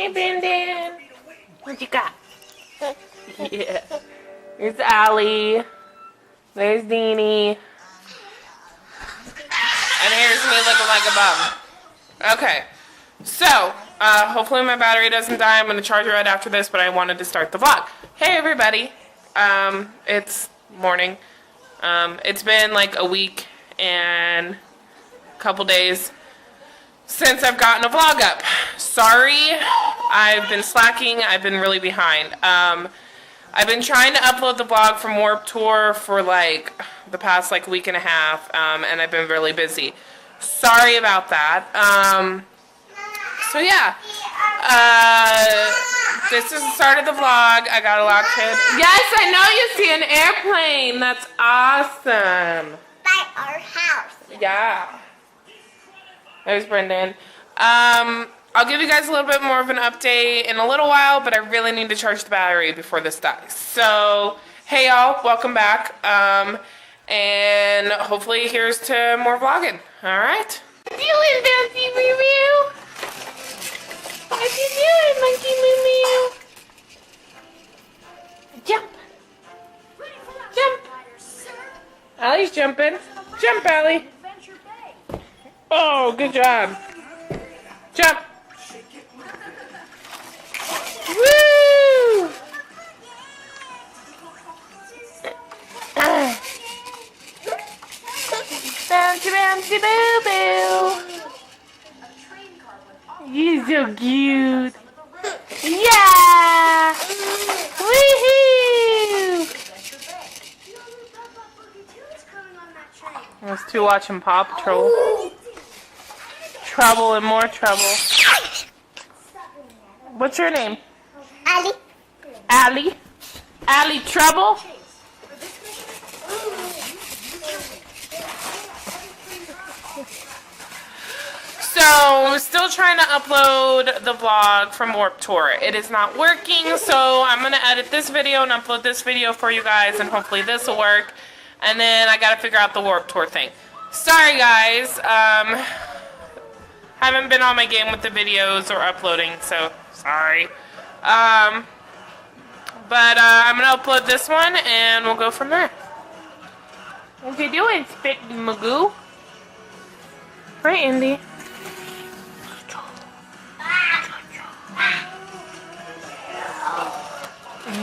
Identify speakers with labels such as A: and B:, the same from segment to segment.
A: Hey, Brandon. What you got? Yeah. Here's Allie. There's Deanie. And here's me looking like a bum. Okay. So, hopefully my battery doesn't die. I'm going to charge it right after this, but I wanted to start the vlog. Hey, everybody. It's morning. It's been like a week and a couple days since I've gotten a vlog up. Sorry, I've been slacking. I've been really behind. I've been trying to upload the vlog from Warped Tour for like the past like week and a half, and I've been really busy. Sorry about that. So yeah, this is the start of the vlog. I got a lot of kids. Yes, I know you see an airplane. That's awesome.
B: By our house.
A: Yeah. There's Brendan. I'll give you guys a little bit more of an update in a little while, but I really need to charge the battery before this dies. So, hey y'all, welcome back. And hopefully here's to more vlogging. Alright? What you doing, Bouncy Moo Moo? What you doing, Monkey Moo Moo? Jump. Jump. Allie's jumping. Jump, Allie. Oh, good job. Jump. Woo! Bouncy, bouncy, boo, boo. You're so cute. Yeah! Woohoo! Those two watching Paw Patrol. Trouble and more trouble. What's your name?
B: Allie.
A: Allie? Allie Trouble? So, I'm still trying to upload the vlog from Warped Tour. It is not working, so I'm going to edit this video and upload this video for you guys, and hopefully this will work. And then I got to figure out the Warped Tour thing. Sorry, guys. Haven't been on my game with the videos or uploading, so sorry. But I'm going to upload this one, and we'll go from there. What you doing, Spit Magoo? Right, Indy?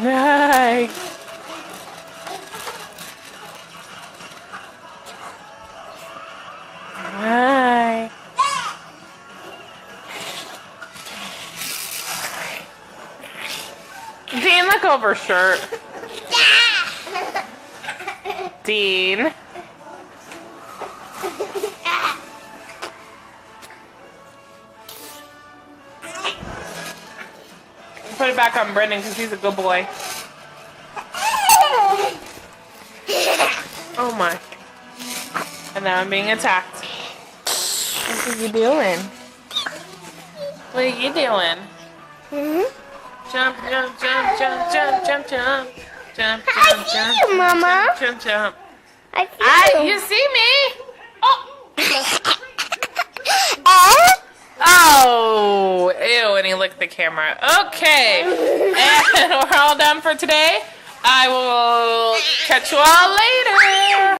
A: Nice. Hi. Dean, look over shirt. Dean. Put it back on Brendan because he's a good boy. Oh my. And now I'm being attacked. What are you doing? What are you doing? Jump, jump, jump, jump, jump, jump, jump. Jump, jump,
B: I see you, Mama.
A: Jump, jump.
B: I see you.
A: You see me? Oh.
B: Eh?
A: Oh, ew, and he licked the camera. Okay, and we're all done for today. I will catch you all later.